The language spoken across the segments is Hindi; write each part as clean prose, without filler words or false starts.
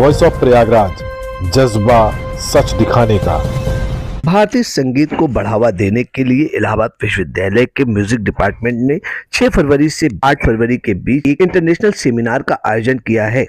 वॉइस ऑफ प्रयागराज, जज्बा सच दिखाने का। भारतीय संगीत को बढ़ावा देने के लिए इलाहाबाद विश्वविद्यालय के म्यूजिक डिपार्टमेंट ने 6 फरवरी से 8 फरवरी के बीच एक इंटरनेशनल सेमिनार का आयोजन किया है,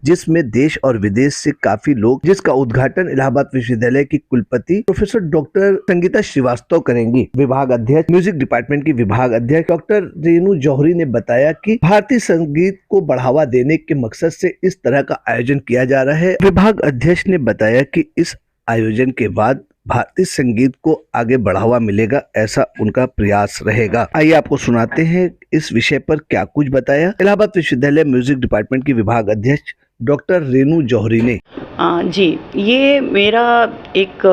जिसमें देश और विदेश से काफी लोग, जिसका उद्घाटन इलाहाबाद विश्वविद्यालय की कुलपति प्रोफेसर डॉक्टर संगीता श्रीवास्तव करेंगी। विभाग अध्यक्ष, म्यूजिक डिपार्टमेंट की विभाग अध्यक्ष डॉक्टर रेणु जौहरी ने बताया कि भारतीय संगीत को बढ़ावा देने के मकसद से इस तरह का आयोजन किया जा रहा है। विभाग अध्यक्ष ने बताया कि इस आयोजन के बाद भारतीय संगीत को आगे बढ़ावा मिलेगा, ऐसा उनका प्रयास रहेगा। आइए आपको सुनाते हैं इस विषय पर क्या कुछ बताया इलाहाबाद विश्वविद्यालय म्यूजिक डिपार्टमेंट की विभाग अध्यक्ष डॉक्टर रेणु जौहरी ने। जी, ये मेरा एक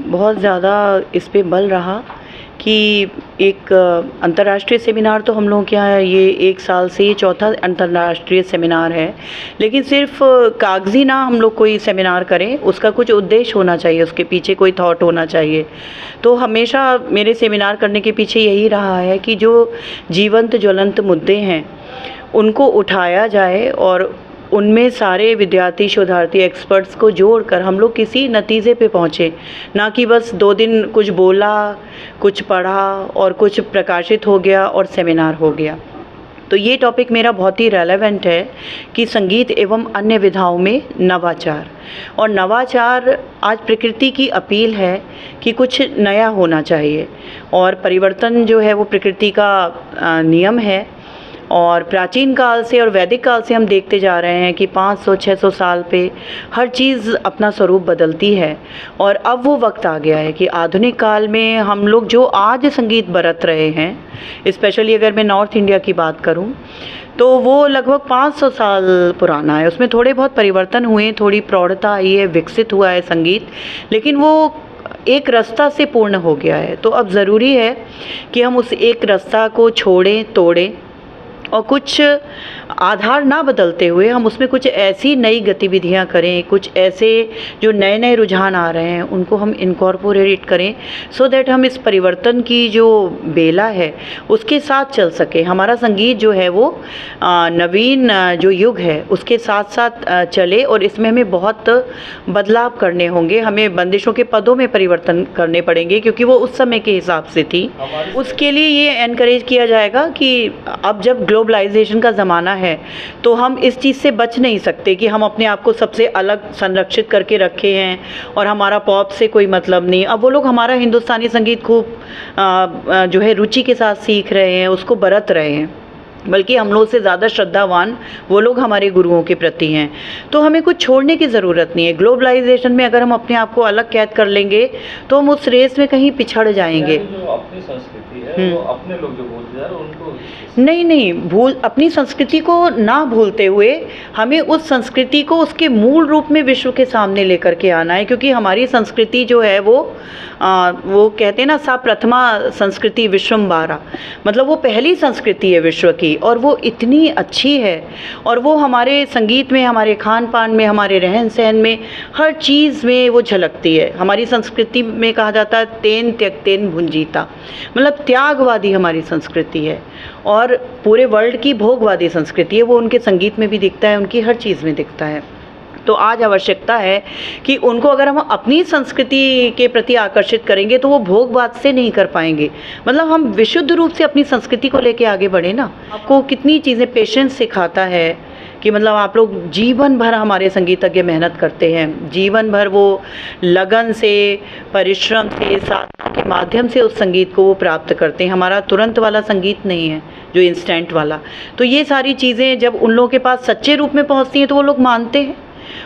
बहुत ज़्यादा इस पे बल रहा कि एक अंतर्राष्ट्रीय सेमिनार, तो हम लोगों के यहाँ ये 1 साल से ये चौथा अंतर्राष्ट्रीय सेमिनार है, लेकिन सिर्फ कागजी ना हम लोग कोई सेमिनार करें, उसका कुछ उद्देश्य होना चाहिए, उसके पीछे कोई थॉट होना चाहिए। तो हमेशा मेरे सेमिनार करने के पीछे यही रहा है कि जो जीवंत ज्वलंत मुद्दे हैं उनको उठाया जाए और उनमें सारे विद्यार्थी, शोधार्थी, एक्सपर्ट्स को जोड़कर हम लोग किसी नतीजे पे पहुँचे, ना कि बस 2 दिन कुछ बोला, कुछ पढ़ा और कुछ प्रकाशित हो गया और सेमिनार हो गया। तो ये टॉपिक मेरा बहुत ही रेलेवेंट है कि संगीत एवं अन्य विधाओं में नवाचार, और नवाचार आज प्रकृति की अपील है कि कुछ नया होना चाहिए, और परिवर्तन जो है वो प्रकृति का नियम है। और प्राचीन काल से और वैदिक काल से हम देखते जा रहे हैं कि 500-600 साल पे हर चीज़ अपना स्वरूप बदलती है, और अब वो वक्त आ गया है कि आधुनिक काल में हम लोग जो आज संगीत बरत रहे हैं, स्पेशली अगर मैं नॉर्थ इंडिया की बात करूं, तो वो लगभग 500 साल पुराना है। उसमें थोड़े बहुत परिवर्तन हुए, थोड़ी प्रौढ़ता आई है, विकसित हुआ है संगीत, लेकिन वो एक रास्ता से पूर्ण हो गया है। तो अब ज़रूरी है कि हम उस एक रास्ता को छोड़ें, तोड़ें, और कुछ आधार ना बदलते हुए हम उसमें कुछ ऐसी नई गतिविधियां करें, कुछ ऐसे जो नए नए रुझान आ रहे हैं उनको हम इनकॉर्पोरेट करें, सो दैट हम इस परिवर्तन की जो बेला है उसके साथ चल सके। हमारा संगीत जो है वो नवीन जो युग है उसके साथ साथ चले, और इसमें हमें बहुत बदलाव करने होंगे। हमें बंदिशों के पदों में परिवर्तन करने पड़ेंगे, क्योंकि वो उस समय के हिसाब से थी। उसके लिए ये एनकरेज किया जाएगा कि अब जब ग्लोबलाइजेशन का ज़माना है तो हम इस चीज़ से बच नहीं सकते कि हम अपने आप को सबसे अलग संरक्षित करके रखे हैं और हमारा पॉप से कोई मतलब नहीं। अब वो लोग हमारा हिंदुस्तानी संगीत खूब जो है रुचि के साथ सीख रहे हैं, उसको बरत रहे हैं, बल्कि हम लोग से ज़्यादा श्रद्धावान वो लोग हमारे गुरुओं के प्रति हैं। तो हमें कुछ छोड़ने की ज़रूरत नहीं है। ग्लोबलाइजेशन में अगर हम अपने आप को अलग कैद कर लेंगे तो हम उस रेस में कहीं पिछड़ जाएंगे। जो अपनी संस्कृति है वो अपने लोग जो भूलते जा रहे हैं उनको नहीं, अपनी संस्कृति को ना भूलते हुए हमें उस संस्कृति को उसके मूल रूप में विश्व के सामने लेकर के आना है, क्योंकि हमारी संस्कृति जो है वो कहते हैं ना, सा प्रथमा संस्कृति विश्वम्भरा, मतलब वो पहली संस्कृति है विश्व की, और वो इतनी अच्छी है, और वो हमारे संगीत में, हमारे खान पान में, हमारे रहन सहन में, हर चीज़ में वो झलकती है। हमारी संस्कृति में कहा जाता है तेन त्यक्तेन भुंजीता, मतलब त्यागवादी हमारी संस्कृति है, और पूरे वर्ल्ड की भोगवादी संस्कृति है। वो उनके संगीत में भी दिखता है, उनकी हर चीज़ में दिखता है। तो आज आवश्यकता है कि उनको अगर हम अपनी संस्कृति के प्रति आकर्षित करेंगे तो वो भोगवाद से नहीं कर पाएंगे। मतलब हम विशुद्ध रूप से अपनी संस्कृति को लेके आगे बढ़े ना। आपको कितनी चीज़ें पेशेंस सिखाता है कि मतलब आप लोग जीवन भर, हमारे संगीतज्ञ मेहनत करते हैं, जीवन भर वो लगन से, परिश्रम से, साधना के माध्यम से उस संगीत को वो प्राप्त करते हैं। हमारा तुरंत वाला संगीत नहीं है जो इंस्टेंट वाला। तो ये सारी चीज़ें जब उन लोगों के पास सच्चे रूप में पहुंचती हैं तो वो लोग मानते हैं,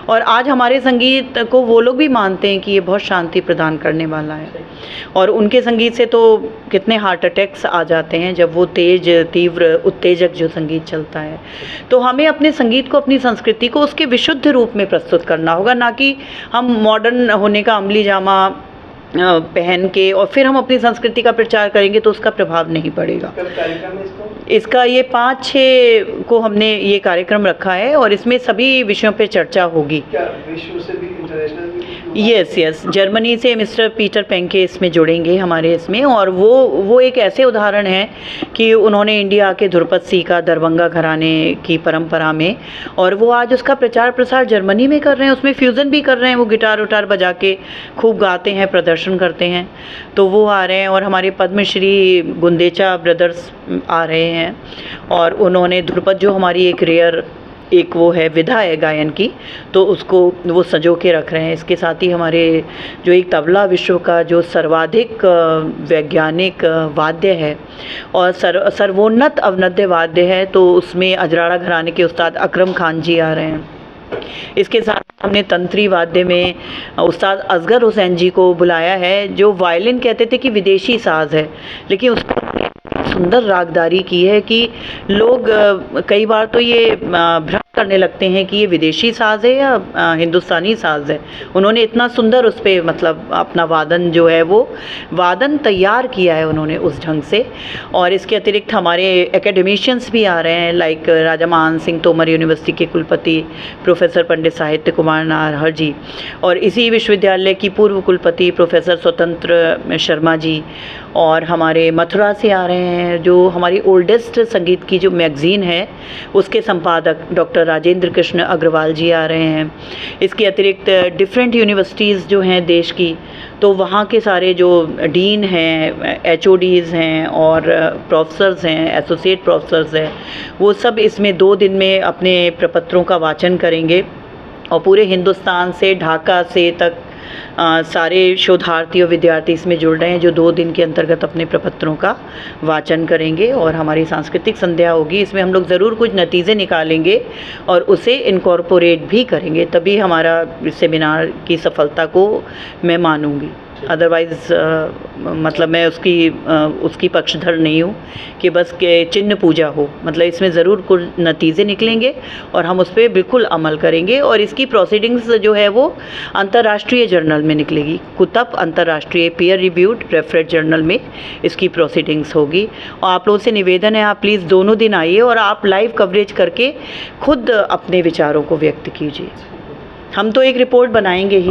और आज हमारे संगीत को वो लोग भी मानते हैं कि ये बहुत शांति प्रदान करने वाला है। और उनके संगीत से तो कितने हार्ट अटैक्स आ जाते हैं जब वो तेज, तीव्र, उत्तेजक जो संगीत चलता है। तो हमें अपने संगीत को, अपनी संस्कृति को उसके विशुद्ध रूप में प्रस्तुत करना होगा, ना कि हम मॉडर्न होने का अमली जामा पहन के और फिर हम अपनी संस्कृति का प्रचार करेंगे तो उसका प्रभाव नहीं पड़ेगा। इसका ये 5-6 को हमने ये कार्यक्रम रखा है, और इसमें सभी विषयों पे चर्चा होगी। क्या विश्व से भी, इंटरनेशनल यस यस, जर्मनी से मिस्टर पीटर पेंके इसमें जुड़ेंगे हमारे इसमें, और वो एक ऐसे उदाहरण है कि उन्होंने इंडिया आके ध्रुपद सीखा दरभंगा घराने की परंपरा में, और वो आज उसका प्रचार प्रसार जर्मनी में कर रहे हैं, उसमें फ्यूज़न भी कर रहे हैं, वो गिटार उटार बजा के खूब गाते हैं, प्रदर्शन करते हैं, तो वो आ रहे हैं। और हमारे पद्मश्री गुंदेचा ब्रदर्स आ रहे हैं, और उन्होंने ध्रुपद जो हमारी एक रेयर एक वो है विधा है गायन की, तो उसको वो संजो के रख रहे हैं। इसके साथ ही हमारे जो एक तबला विश्व का जो सर्वाधिक वैज्ञानिक वाद्य है और सर्वोन्नत अवनद्य वाद्य है, तो उसमें अजराड़ा घराने के उस्ताद अकरम खान जी आ रहे हैं। इसके साथ हमने तंत्री वाद्य में उस्ताद असगर हुसैन जी को बुलाया है, जो वायलिन कहते थे कि विदेशी साज है, लेकिन उसको सुंदर रागदारी की है कि लोग कई बार तो ये भ्रम करने लगते हैं कि ये विदेशी साज है या हिंदुस्तानी साज है। उन्होंने इतना सुंदर उस पर मतलब अपना वादन जो है वो वादन तैयार किया है उन्होंने उस ढंग से। और इसके अतिरिक्त हमारे एकेडमिशियंस भी आ रहे हैं, लाइक राजा मान सिंह तोमर यूनिवर्सिटी के कुलपति प्रोफेसर पंडित साहित्य कुमार नाहर जी, और इसी विश्वविद्यालय की पूर्व कुलपति प्रोफेसर स्वतंत्र शर्मा जी, और हमारे मथुरा से आ रहे हैं जो हमारी ओल्डेस्ट संगीत की जो मैगज़ीन है उसके संपादक डॉक्टर राजेंद्र कृष्ण अग्रवाल जी आ रहे हैं। इसके अतिरिक्त डिफरेंट यूनिवर्सिटीज़ जो हैं देश की, तो वहाँ के सारे जो डीन हैं, एचओडीज़ हैं और प्रोफेसर्स हैं, एसोसिएट प्रोफेसर्स हैं, वो सब इसमें 2 दिन में अपने प्रपत्रों का वाचन करेंगे। और पूरे हिंदुस्तान से ढाका से तक सारे शोधार्थी और विद्यार्थी इसमें जुड़ रहे हैं, जो 2 दिन के अंतर्गत अपने प्रपत्रों का वाचन करेंगे। और हमारी सांस्कृतिक संध्या होगी, इसमें हम लोग ज़रूर कुछ नतीजे निकालेंगे और उसे इनकॉर्पोरेट भी करेंगे, तभी हमारा सेमिनार की सफलता को मैं मानूंगी। अदरवाइज़ मतलब मैं उसकी पक्षधर नहीं हूँ कि बस के चिन्ह पूजा हो, मतलब इसमें ज़रूर कुछ नतीजे निकलेंगे और हम उस पर बिल्कुल अमल करेंगे। और इसकी प्रोसीडिंग्स जो है वो अंतर्राष्ट्रीय जर्नल में निकलेगी, कुतब अंतर्राष्ट्रीय पीयर रिव्यूड रेफरेड जर्नल में इसकी प्रोसीडिंग्स होगी। और आप लोगों से निवेदन है, आप प्लीज़ दोनों दिन आइए और आप लाइव कवरेज करके खुद अपने विचारों को व्यक्त कीजिए। हम तो एक रिपोर्ट बनाएंगे ही।